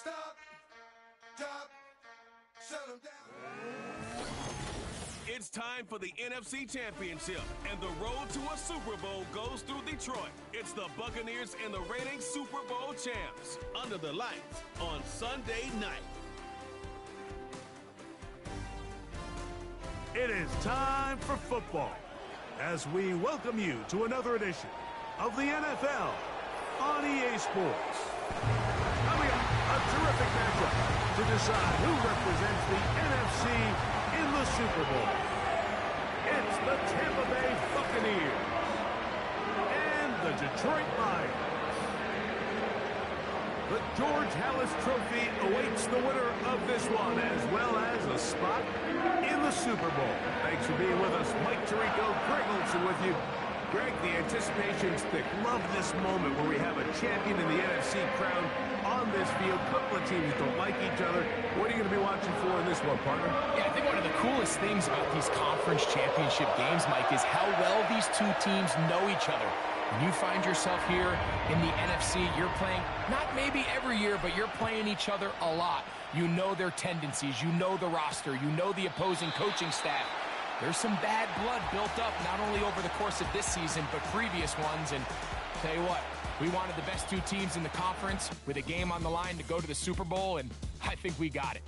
Stop, drop, shut them down. It's time for the NFC Championship, and the road to a Super Bowl goes through Detroit. It's the Buccaneers and the reigning Super Bowl champs under the lights on Sunday night. It is time for football as we welcome you to another edition of the NFL on EA Sports. Coming up, a terrific matchup to decide who represents the NFC in the Super Bowl. It's the Tampa Bay Buccaneers and the Detroit Lions. The George Halas Trophy awaits the winner of this one, as well as a spot in the Super Bowl. Thanks for being with us. Mike Tirico, Greg Olson with you. Greg, the anticipation's thick. Love this moment where we have a champion in the NFC crown on this field. Couple of teams don't like each other. What are you going to be watching for in this one, partner? Yeah, I think one of the coolest things about these conference championship games, Mike, is how well these two teams know each other. When you find yourself here in the NFC, you're playing, not maybe every year, but you're playing each other a lot. You know their tendencies, you know the roster, you know the opposing coaching staff. There's some bad blood built up, not only over the course of this season, but previous ones. And tell you what, we wanted the best two teams in the conference with a game on the line to go to the Super Bowl, and I think we got it.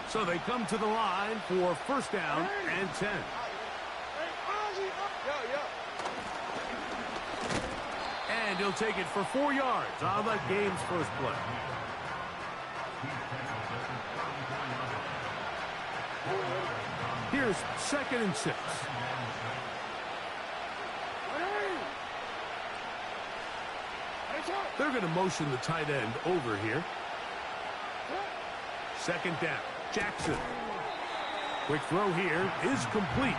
So they come to the line for first down and 10. And he'll take it for 4 yards on the game's first play. Here's 2nd and 6. They're going to motion the tight end over here. 2nd down. Jackson. Quick throw here is complete.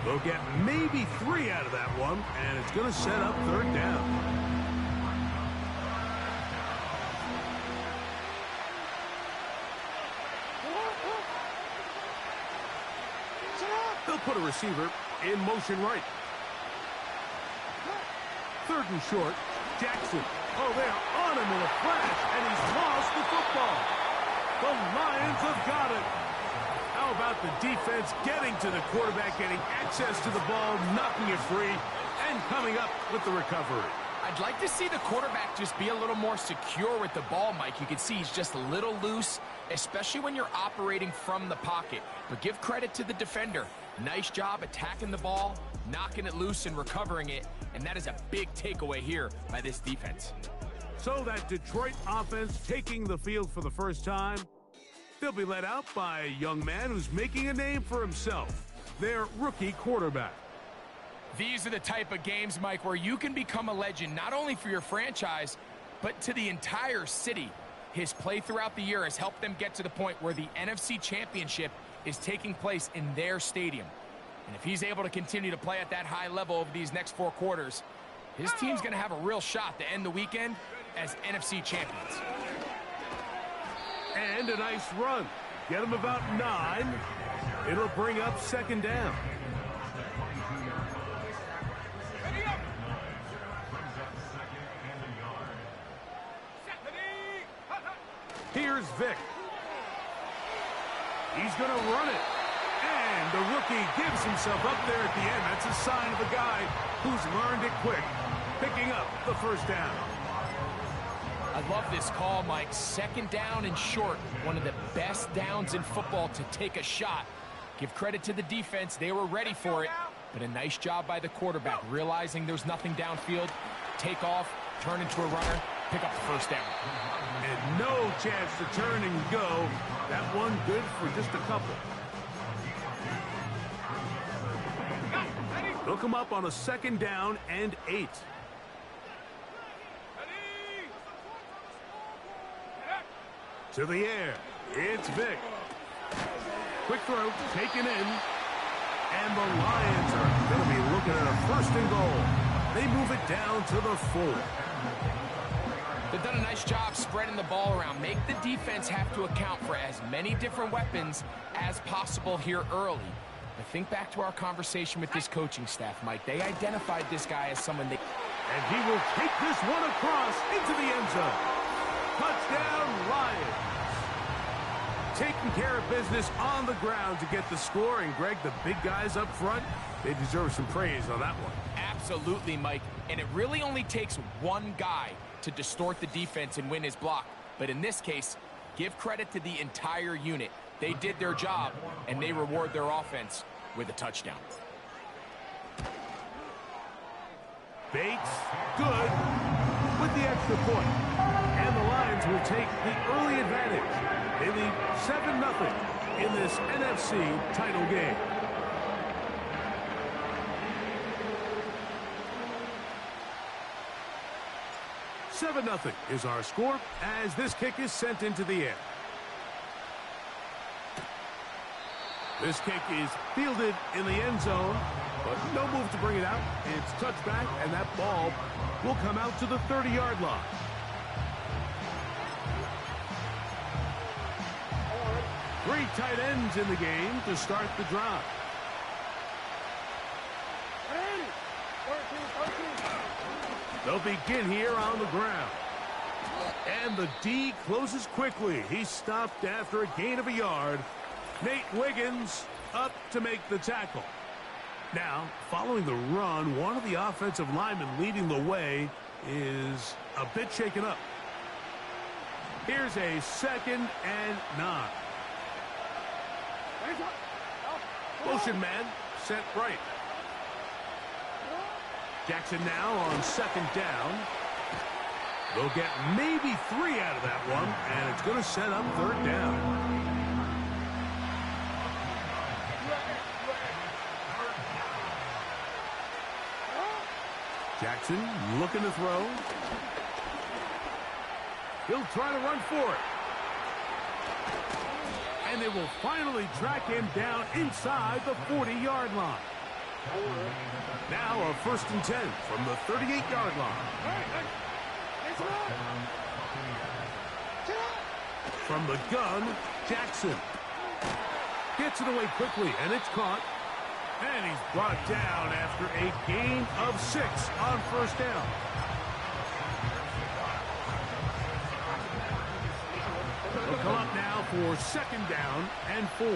They'll get maybe 3 out of that one, and it's going to set up 3rd down. They'll put a receiver in motion right. 3rd and short. Jackson. Oh, they're on him in a flash, and he's lost the football. The Lions have got it. How about the defense getting to the quarterback, getting access to the ball, knocking it free, and coming up with the recovery? I'd like to see the quarterback just be a little more secure with the ball, Mike. You can see he's just a little loose, especially when you're operating from the pocket. But give credit to the defender. Nice job attacking the ball, knocking it loose and recovering it, and that is a big takeaway here by this defense. So that Detroit offense taking the field for the first time. They'll be led out by a young man who's making a name for himself, their rookie quarterback. These are the type of games, Mike, where you can become a legend, not only for your franchise, but to the entire city. His play throughout the year has helped them get to the point where the NFC Championship is taking place in their stadium. And if he's able to continue to play at that high level over these next 4 quarters, his team's going to have a real shot to end the weekend as NFC champions. And a nice run. Get him about 9. It'll bring up 2nd down. Here's Vic. He's going to run it. And the rookie gives himself up there at the end. That's a sign of a guy who's learned it quick, picking up the first down. I love this call, Mike. 2nd down and short. One of the best downs in football to take a shot. Give credit to the defense. They were ready for it. But a nice job by the quarterback, realizing there's nothing downfield. Take off, turn into a runner, pick up the first down. And no chance to turn and go. That one good for just a couple. They'll come up on a 2nd down and 8. To the air. It's Vic. Quick throw, taken in. And the Lions are going to be looking at a 1st and goal. They move it down to the 4. They've done a nice job spreading the ball around. Make the defense have to account for as many different weapons as possible here early. But think back to our conversation with this coaching staff, Mike. They identified this guy as someone they... And he will take this one across into the end zone. Touchdown, Lions. Taking care of business on the ground to get the score. And, Greg, the big guys up front, they deserve some praise on that one. Absolutely, Mike. And it really only takes one guy to distort the defense and win his block. But in this case, give credit to the entire unit. They did their job, and they reward their offense with a touchdown. Bates, good, with the extra point. And the Lions will take the early advantage. They lead 7-0 in this NFC title game. $7-0 is our score as this kick is sent into the air. This kick is fielded in the end zone, but no move to bring it out. It's touchback, and that ball will come out to the 30-yard line. Three tight ends in the game to start the drive. They'll begin here on the ground. And the D closes quickly. He's stopped after a gain of a yard. Nate Wiggins up to make the tackle. Now, following the run, one of the offensive linemen leading the way is a bit shaken up. Here's a 2nd and 9. Motion man set right. Jackson now on 2nd down. They'll get maybe 3 out of that one, and it's going to set up 3rd down. Jackson looking to throw. He'll try to run for it. And they will finally track him down inside the 40-yard line. Now a 1st and 10 from the 38-yard line. From the gun, Jackson gets it away quickly, and it's caught. And he's brought down after a gain of 6 on 1st down. They'll come up now for 2nd down and 4.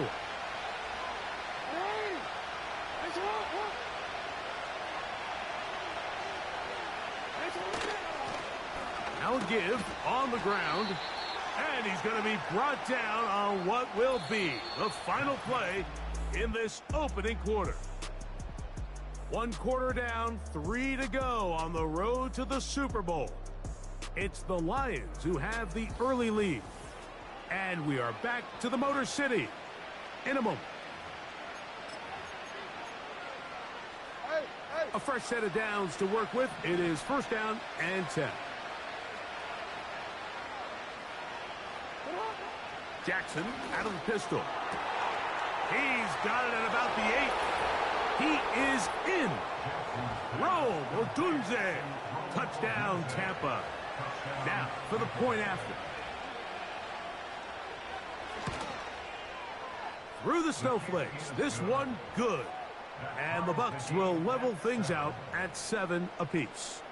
Now a give on the ground, and he's going to be brought down on what will be the final play in this opening quarter. 1 quarter down, 3 to go on the road to the Super Bowl. It's the Lions who have the early lead. And we are back to the Motor City in a moment. A fresh set of downs to work with. It is 1st down and 10. Jackson out of the pistol. He's got it at about the 8. He is in. Rome Odunze. Touchdown, Tampa. Now for the point after. Through the snowflakes. This one good. And the Bucs will level things out at 7 apiece.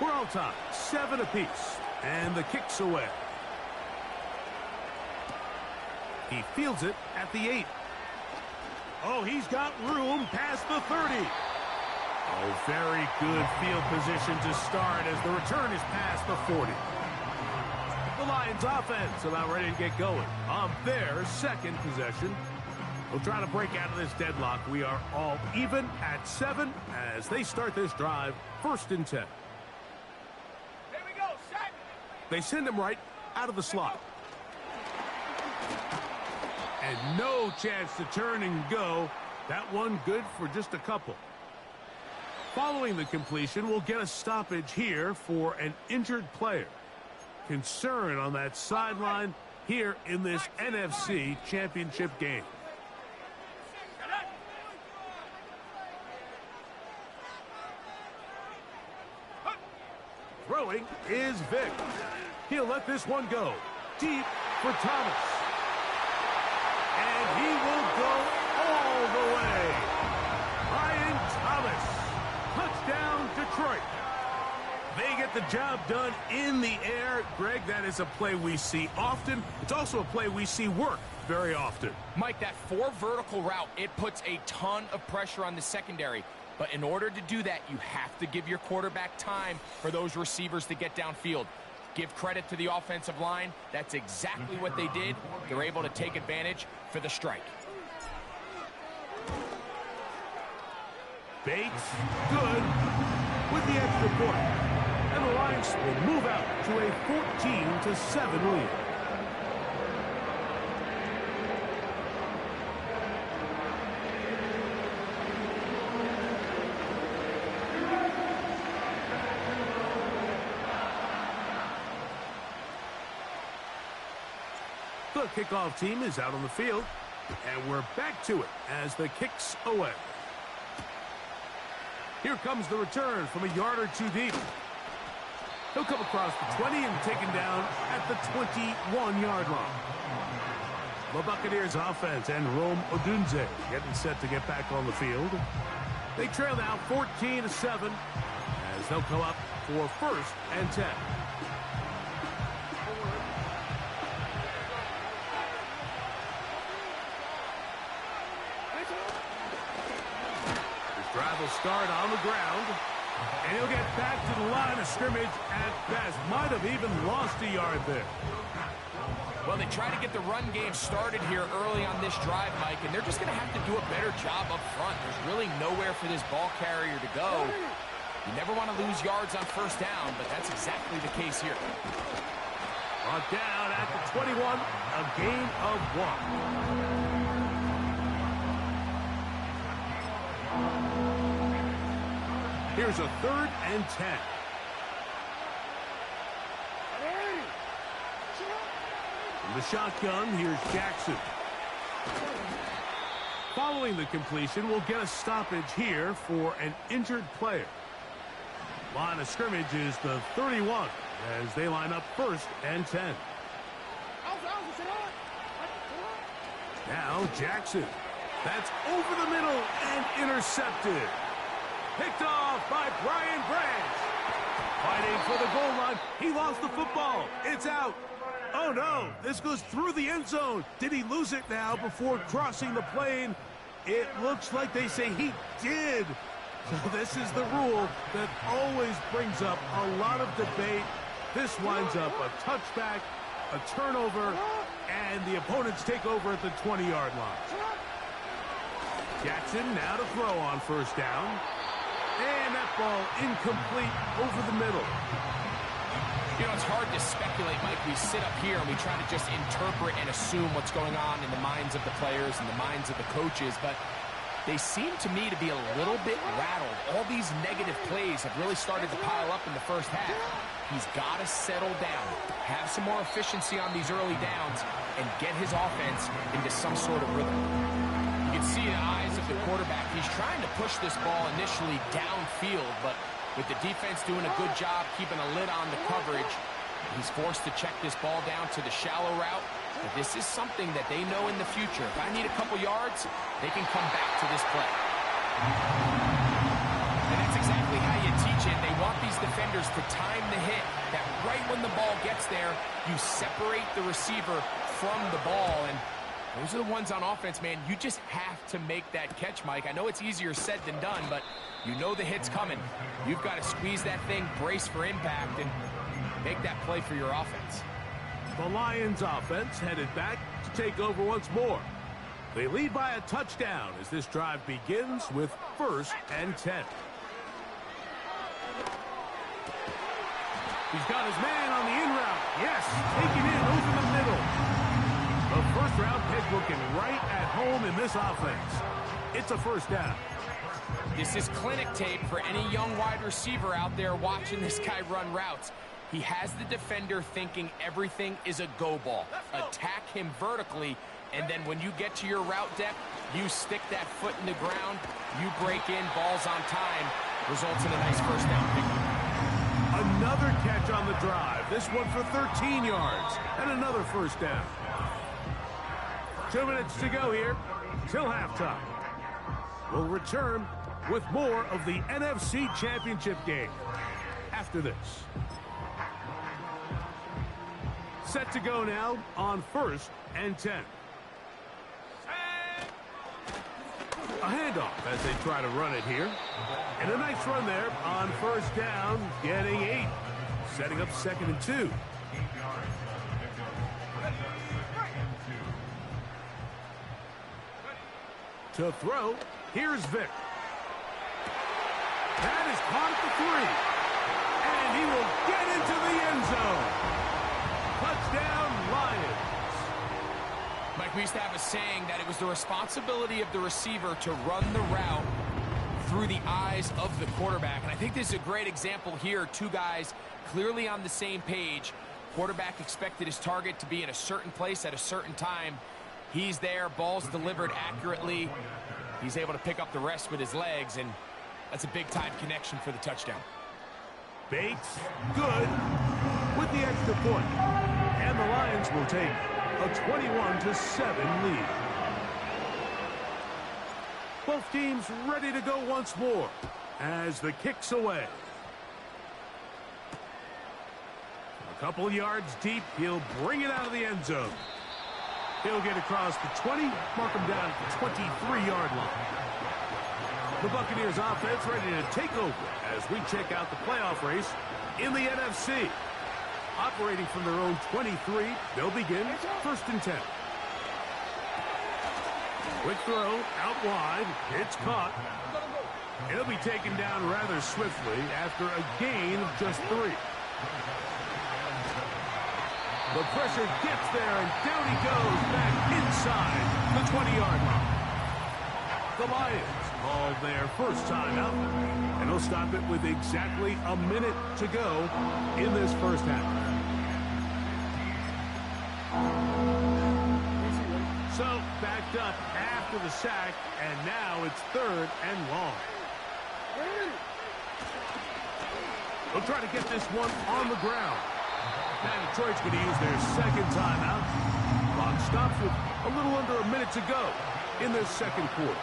We're all tied, 7 apiece, and the kick's away. He fields it at the 8. Oh, he's got room past the 30. Oh, very good field position to start as the return is past the 40. The Lions offense about ready to get going on their 2nd possession. We'll try to break out of this deadlock. We are all even at 7 as they start this drive, 1st and 10. They send him right out of the slot. And no chance to turn and go. That one good for just a couple. Following the completion, we'll get a stoppage here for an injured player. Concern on that sideline here in this NFC Championship game. Throwing is Vic. He'll let this one go. Deep for Thomas. And he will go all the way. Ryan Thomas. Touchdown, Detroit. They get the job done in the air. Greg, that is a play we see often. It's also a play we see work very often. Mike, that 4 vertical route, it puts a ton of pressure on the secondary. But in order to do that, you have to give your quarterback time for those receivers to get downfield. Give credit to the offensive line. That's exactly what they did. They're able to take advantage for the strike. Bates, good, with the extra point. And the Lions will move out to a 14-7 lead. The kickoff team is out on the field, and we're back to it as the kick's away. Here comes the return from a yard or two deep. He'll come across the 20 and taken down at the 21-yard line. The Buccaneers offense and Rome Odunze getting set to get back on the field. They trail now 14-7 as they'll come up for 1st and 10. Drive will start on the ground, and he'll get back to the line of scrimmage at best. Might have even lost a yard there. Well, they try to get the run game started here early on this drive, Mike, and they're just going to have to do a better job up front. There's really nowhere for this ball carrier to go. You never want to lose yards on 1st down, but that's exactly the case here. Brought down at the 21, a gain of 1. Here's a 3rd and 10. From the shotgun, here's Jackson. Following the completion, we'll get a stoppage here for an injured player. Line of scrimmage is the 31 as they line up 1st and 10. Now Jackson. That's over the middle and intercepted. Picked off by Brian Branch. Fighting for the goal line. He lost the football. It's out. Oh, no. This goes through the end zone. Did he lose it now before crossing the plane? It looks like they say he did. So this is the rule that always brings up a lot of debate. This winds up a touchback, a turnover, and the opponents take over at the 20-yard line. Jackson now to throw on 1st down. And that ball incomplete over the middle. You know, it's hard to speculate, Mike. We sit up here and we try to just interpret and assume what's going on in the minds of the players and the minds of the coaches, but they seem to me to be a little bit rattled. All these negative plays have really started to pile up in the 1st half. He's got to settle down, have some more efficiency on these early downs, and get his offense into some sort of rhythm. You can see in the eyes of the quarterback, he's trying to push this ball initially downfield, but with the defense doing a good job keeping a lid on the coverage, he's forced to check this ball down to the shallow route. But this is something that they know in the future. If I need a couple yards, they can come back to this play. And that's exactly how you teach it. They want these defenders to time the hit, that right when the ball gets there, you separate the receiver from the ball. And those are the ones on offense, man. You just have to make that catch, Mike. I know it's easier said than done, but you know the hit's coming. You've got to squeeze that thing, brace for impact, and make that play for your offense. The Lions offense headed back to take over once more. They lead by a touchdown as this drive begins with 1st and 10. He's got his man on the in route. Yes, taken in over the middle. The 1st-round pick looking right at home in this offense. It's a 1st down. This is clinic tape for any young wide receiver out there watching this guy run routes. He has the defender thinking everything is a go ball. Attack him vertically, and then when you get to your route depth, you stick that foot in the ground, you break in, balls on time, results in a nice 1st down pickup. Another Third catch on the drive. This one for 13 yards and another first down. 2 minutes to go here till halftime. We'll return with more of the NFC Championship game after this. Set to go now on 1st and 10. A handoff as they try to run it here. And a nice run there on first down, getting 8. Setting up 2nd and 2. To throw, here's Vic. That is caught at the 3. And he will get into the end zone. Touchdown, Lions. Mike, we used to have a saying that it was the responsibility of the receiver to run the route through the eyes of the quarterback. And I think this is a great example here. Two guys clearly on the same page. Quarterback expected his target to be in a certain place at a certain time. He's there, ball's delivered accurately. He's able to pick up the rest with his legs, and that's a big-time connection for the touchdown. Bates, good, with the extra point. And the Lions will take a 21-7 lead. Both teams ready to go once more as the kick's away. A couple yards deep, he'll bring it out of the end zone. He'll get across the 20, mark him down at the 23-yard line. The Buccaneers offense ready to take over as we check out the playoff race in the NFC. Operating from their own 23, they'll begin 1st and 10. Quick throw, out wide, it's caught. It'll be taken down rather swiftly after a gain of just 3. The pressure gets there, and down he goes back inside the 20-yard line. The Lions called their first timeout, and they'll stop it with exactly a minute to go in this first half. So, backed up after the sack, and now it's 3rd and long. They'll try to get this one on the ground. Now Detroit's going to use their second timeout. Clock stops with a little under a minute to go in their second quarter.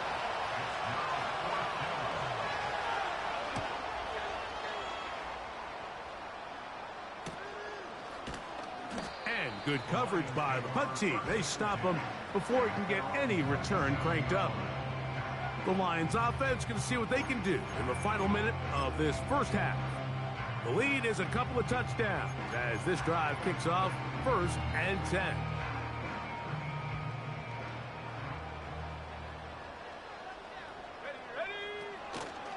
And good coverage by the punt team. They stop him before he can get any return cranked up. The Lions offense going to see what they can do in the final minute of this first half. The lead is a couple of touchdowns as this drive kicks off 1st and 10.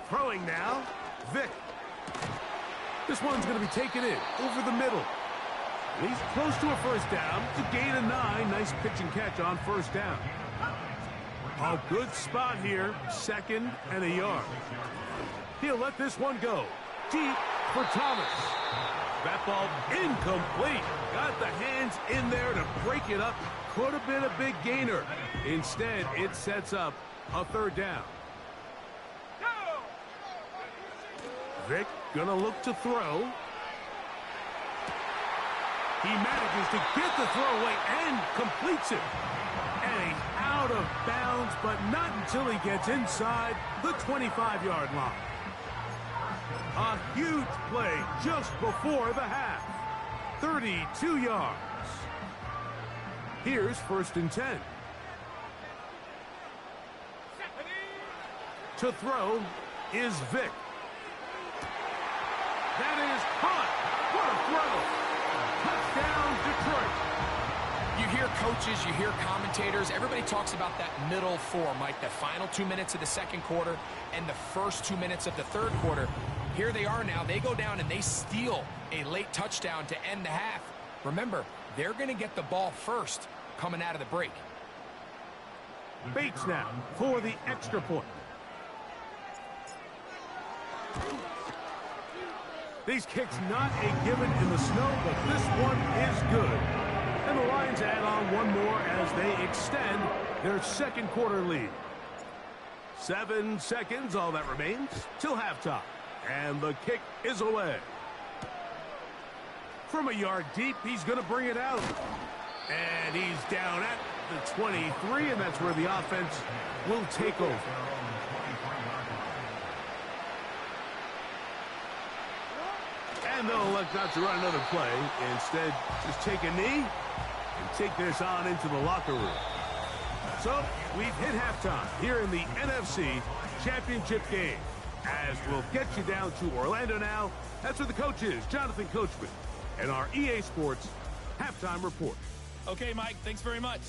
Throwing now, Vic. This one's going to be taken in over the middle. He's close to a first down. It's a gain of 9. Nice pitch and catch on first down. A good spot here, 2nd and a yard. He'll let this one go. Deep for Thomas. That ball incomplete. Got the hands in there to break it up. Could have been a big gainer. Instead, it sets up a 3rd down. Vic gonna look to throw. He manages to get the throw away and completes it. And he's out of bounds, but not until he gets inside the 25-yard line. A huge play just before the half. 32 yards. Here's 1st and 10. To throw is Vic. That is caught. What a throw. Touchdown, Detroit. You hear coaches, you hear commentators, everybody talks about that middle 4, Mike, the final 2 minutes of the second quarter and the first 2 minutes of the third quarter. Here they are now. They go down and they steal a late touchdown to end the half. Remember, they're going to get the ball first coming out of the break. Bates now for the extra point. These kicks not a given in the snow, but this one is good. And the Lions add on one more as they extend their second quarter lead. 7 seconds, all that remains, till halftime. And the kick is away. From a yard deep, he's going to bring it out. And he's down at the 23, and that's where the offense will take over. And they'll elect not to run another play. Instead, just take a knee and take this on into the locker room. So, we've hit halftime here in the NFC Championship game. As we'll get you down to Orlando now, that's where the coach is, Jonathan Coachman, and our EA Sports halftime report. Okay, Mike, thanks very much.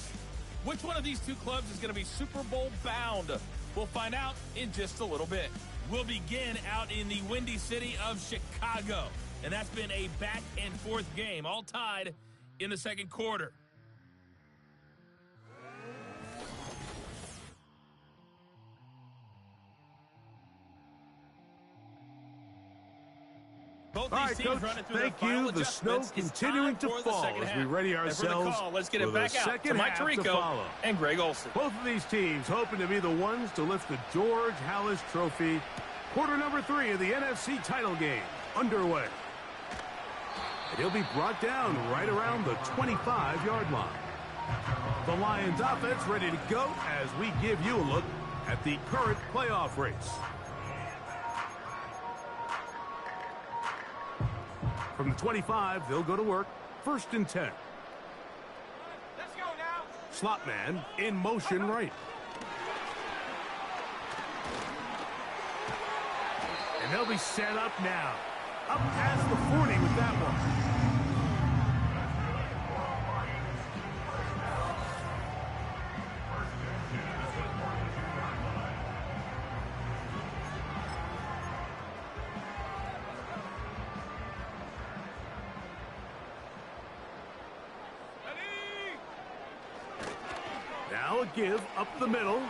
Which one of these two clubs is going to be Super Bowl bound? We'll find out in just a little bit. We'll begin out in the windy city of Chicago. And that's been a back-and-forth game, all tied in the second quarter. Both All these right, teams Coach, running through thank their final you. The snow adjustments. It's continuing time to for the fall second as half. we ready And for the ourselves call, let's get for it back the out to second Mike half to Tirico follow. and Greg Olson. Both of these teams hoping to be the ones to lift the George Halas Trophy. Quarter number 3 of the NFC title game underway. And he'll be brought down right around the 25-yard line. The Lions offense ready to go as we give you a look at the current playoff race. From the 25, they'll go to work. 1st and 10. Let's go now. Slot man in motion right. And they'll be set up now. Up past the 40 with that one. Now a give up the middle.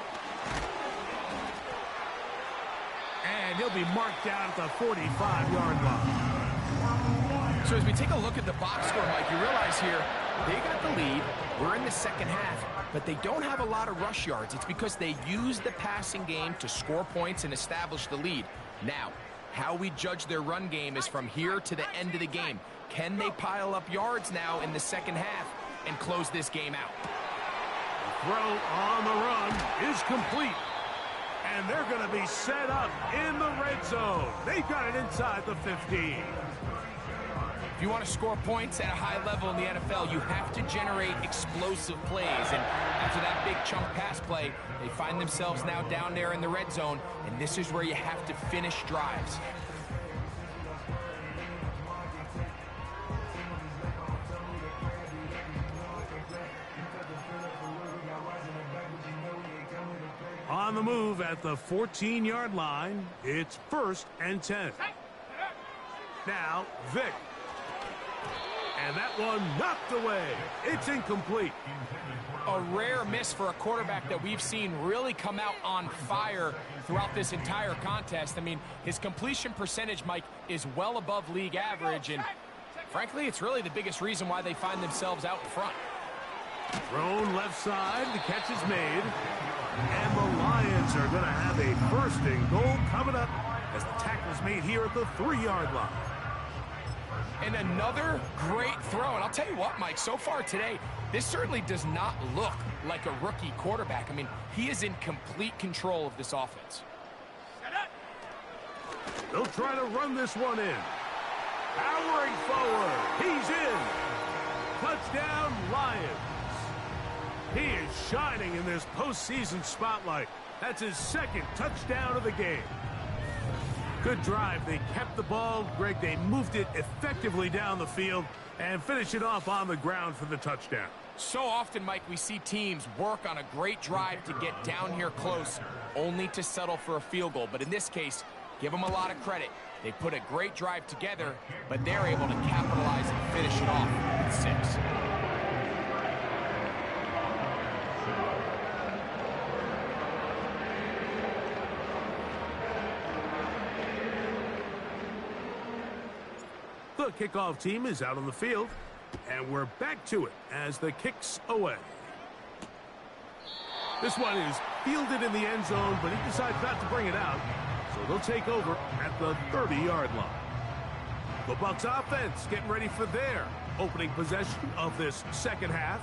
And he'll be marked down at the 45-yard line. So as we take a look at the box score, Mike, you realize here they got the lead. We're in the second half, but they don't have a lot of rush yards. It's because they use the passing game to score points and establish the lead. Now, how we judge their run game is from here to the end of the game. Can they pile up yards now in the second half and close this game out? Throw on the run is complete. And they're going to be set up in the red zone. They've got it inside the 15. If you want to score points at a high level in the NFL, you have to generate explosive plays. And after that big chunk pass play, they find themselves now down there in the red zone. And this is where you have to finish drives. On the move at the 14-yard line, it's 1st and 10. Now, Vic. And that one knocked away. It's incomplete. A rare miss for a quarterback that we've seen really come out on fire throughout this entire contest. I mean, his completion percentage, Mike, is well above league average, and frankly, it's really the biggest reason why they find themselves out in front. Thrown left side, the catch is made. And the Lions are going to have a 1st and goal coming up as the tackle's made here at the 3-yard line. And another great throw. And I'll tell you what, Mike, so far today, this certainly does not look like a rookie quarterback. I mean, he is in complete control of this offense. They'll try to run this one in. Powering forward. He's in. Touchdown, Lions. He is shining in this postseason spotlight. That's his 2nd touchdown of the game. Good drive. They kept the ball. Greg, they moved it effectively down the field and finish it off on the ground for the touchdown. So often, Mike, we see teams work on a great drive to get down here close, only to settle for a field goal. But in this case, give them a lot of credit. They put a great drive together, but they're able to capitalize and finish it off with 6. The kickoff team is out on the field, and we're back to it as the kick's away. This one is fielded in the end zone, but he decides not to bring it out, so they'll take over at the 30-yard line. The Bucs offense getting ready for their opening possession of this second half.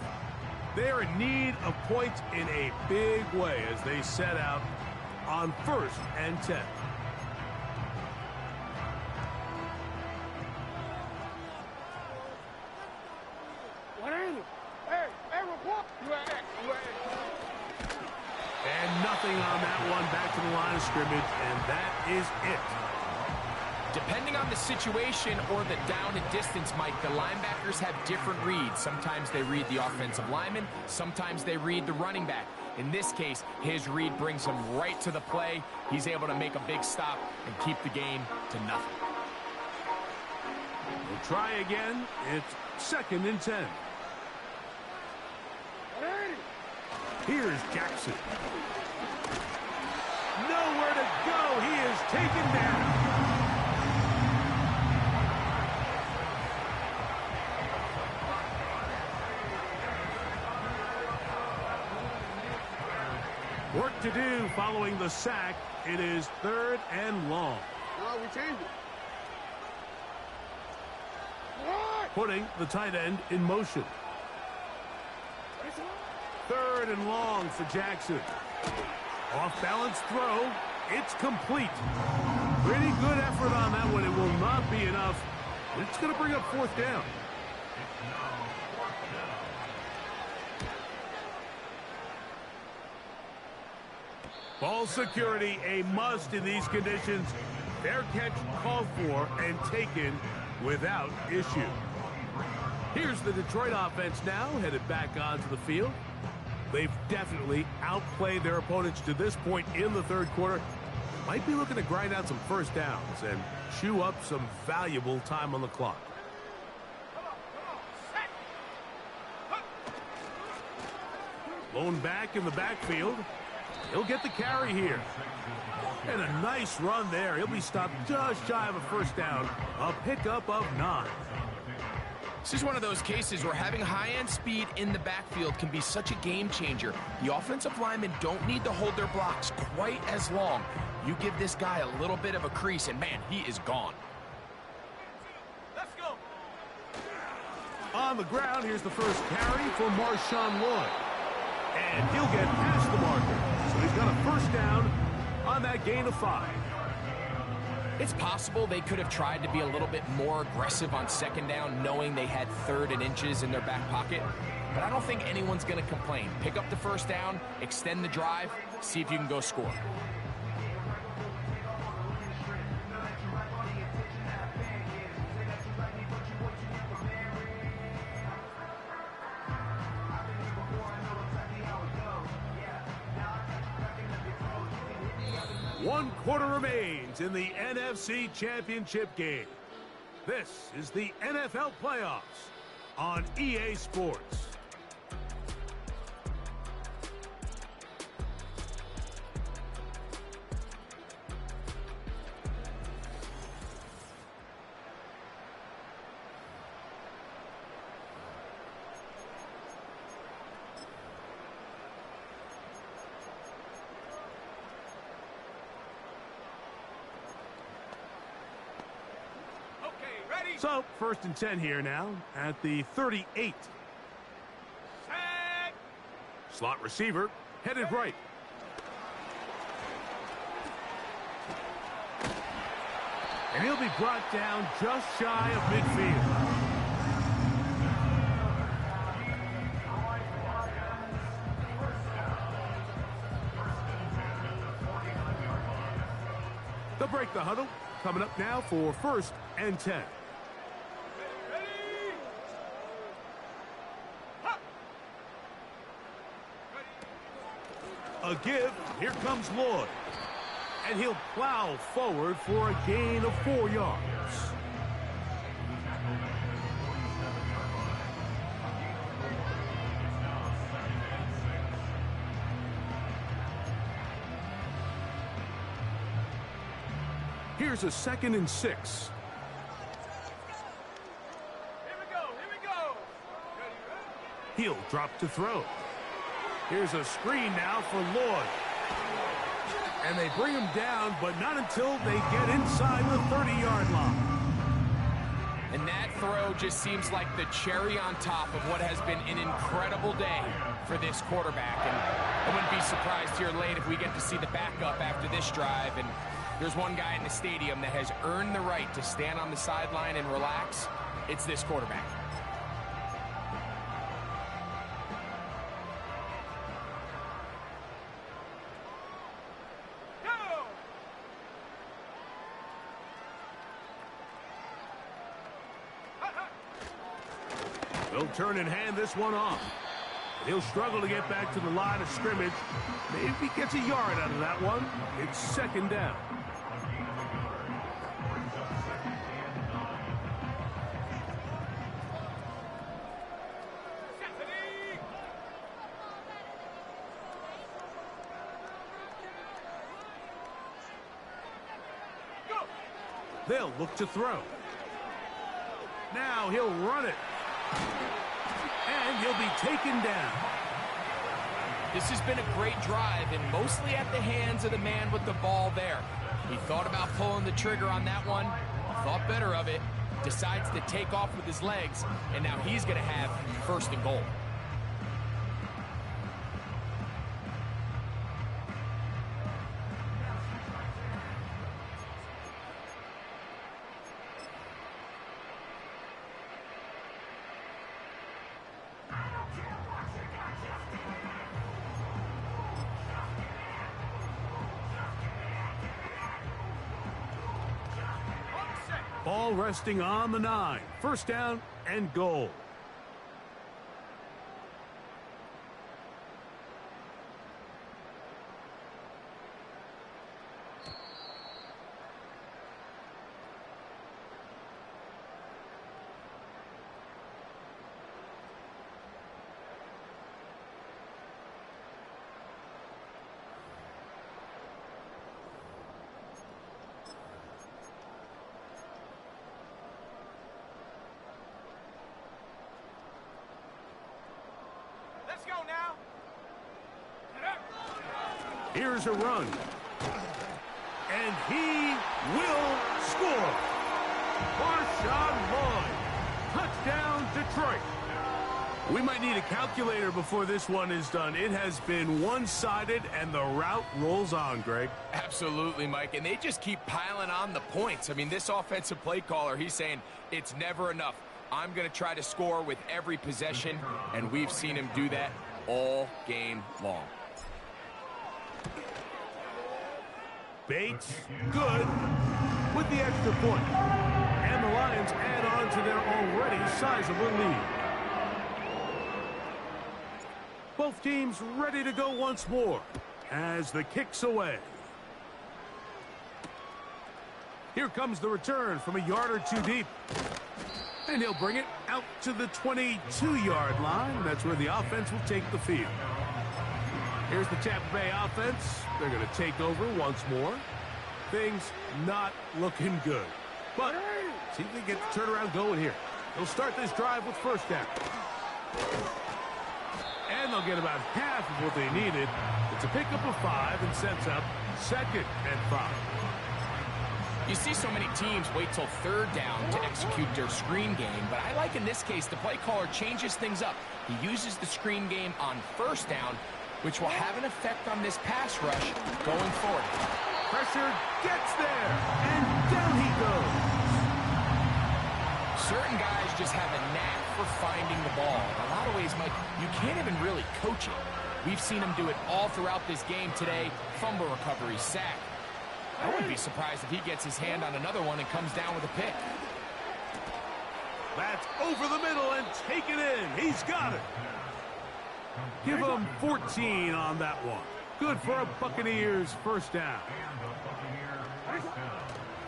They're in need of points in a big way as they set out on 1st and 10. And nothing on that one, back to the line of scrimmage, and that is it. Depending on the situation or the down and distance, Mike, the linebackers have different reads. Sometimes they read the offensive lineman, sometimes they read the running back. In this case, his read brings him right to the play. He's able to make a big stop and keep the game to nothing. We'll try again. It's 2nd and 10. Here's Jackson. Nowhere to go. He is taken down. Work to do following the sack. It is 3rd and long. No, we changed it. Putting the tight end in motion. 3rd and long for Jackson. Off-balance throw. It's complete. Pretty good effort on that one. It will not be enough. It's going to bring up 4th down. Ball security, a must in these conditions. Fair catch called for and taken without issue. Here's the Detroit offense now, headed back onto the field. They've definitely outplayed their opponents to this point in the 3rd quarter. Might be looking to grind out some 1st downs and chew up some valuable time on the clock. Lone back in the backfield. He'll get the carry here. And a nice run there. He'll be stopped just shy of a 1st down. A pickup of 9. This is one of those cases where having high-end speed in the backfield can be such a game changer. The offensive linemen don't need to hold their blocks quite as long. You give this guy a little bit of a crease, and man, he is gone. Let's go. On the ground, here's the first carry for Marshawn Lloyd. And he'll get past the marker. So he's got a 1st down on that gain of 5. It's possible they could have tried to be a little bit more aggressive on 2nd down, knowing they had 3rd and inches in their back pocket. But I don't think anyone's going to complain. Pick up the 1st down, extend the drive, see if you can go score. One quarter remains in the NFC Championship game. This is the NFL playoffs on EA Sports. So, 1st and 10 here now at the 38. Slot receiver headed right. And he'll be brought down just shy of midfield. They'll break the huddle. Coming up now for 1st and 10. A give. Here comes Lloyd. And he'll plow forward for a gain of 4 yards. Here's a 2nd and 6. Here we go. He'll drop to throw. Here's a screen now for Lloyd. And they bring him down, but not until they get inside the 30-yard line. throw just seems like the cherry on top of what has been an incredible day for this quarterback. And I wouldn't be surprised here late if we get to see the backup after this drive. And there's one guy in the stadium that has earned the right to stand on the sideline and relax. It's this quarterback. They'll turn and hand this one off. He'll struggle to get back to the line of scrimmage. Maybe he gets a yard out of that one. It's second down. They'll look to throw. Now he'll run it. And he'll be taken down. This has been a great drive, and mostly at the hands of the man with the ball there. He thought about pulling the trigger on that one, thought better of it, decides to take off with his legs, and now he's going to have first and goal. Ball resting on the 9. First down and goal. Here's a run. And he will score. Marshawn Lloyd. Touchdown, Detroit. We might need a calculator before this one is done. It has been one-sided, and the route rolls on, Greg. Absolutely, Mike. And they just keep piling on the points. I mean, this offensive play caller, he's saying it's never enough. I'm going to try to score with every possession, and we've seen him do that all game long. Bates, good, with the extra point. And the Lions add on to their already sizable lead. Both teams ready to go once more as the kick's away. Here comes the return from a yard or two deep. And he'll bring it out to the 22-yard line. That's where the offense will take the field. Here's the Tampa Bay offense. They're going to take over once more. Things not looking good. But see if they get the turnaround going here. They'll start this drive with first down. And they'll get about half of what they needed. It's a pickup of 5 and sets up second and 5. You see so many teams wait till third down to execute their screen game, but I like in this case the play caller changes things up. He uses the screen game on first down, which will have an effect on this pass rush going forward. Pressure gets there, and down he goes. Certain guys just have a knack for finding the ball. In a lot of ways, Mike, you can't even really coach it. We've seen him do it all throughout this game today. Fumble recovery, sack. I wouldn't be surprised if he gets his hand on another one and comes down with a pick. That's over the middle and take it in. He's got it. Give him 14 on that one. Good for a Buccaneers first down.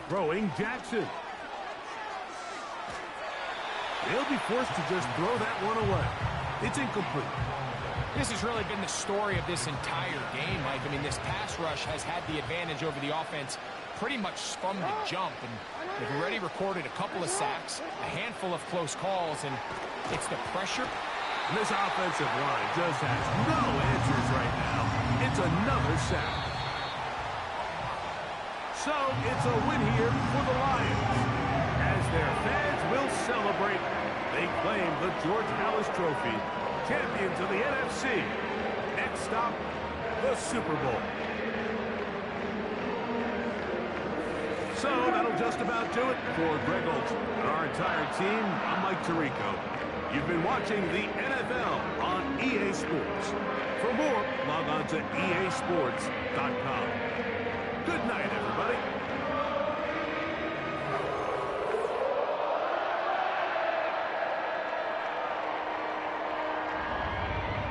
Throwing Jackson. He'll be forced to just throw that one away. It's incomplete. This has really been the story of this entire game, Mike. I mean, this pass rush has had the advantage over the offense pretty much from the jump. And they've already recorded a couple of sacks, a handful of close calls, and it's the pressure. And this offensive line just has no answers right now. It's another sack. So it's a win here for the Lions as their fans will celebrate. They claim the George Halas Trophy, champions of the NFC. Next stop, the Super Bowl. So that'll just about do it for Greg Olson and our entire team. I'm Mike Tirico. You've been watching the NFL on EA Sports. For more, log on to easports.com. Good night, everybody.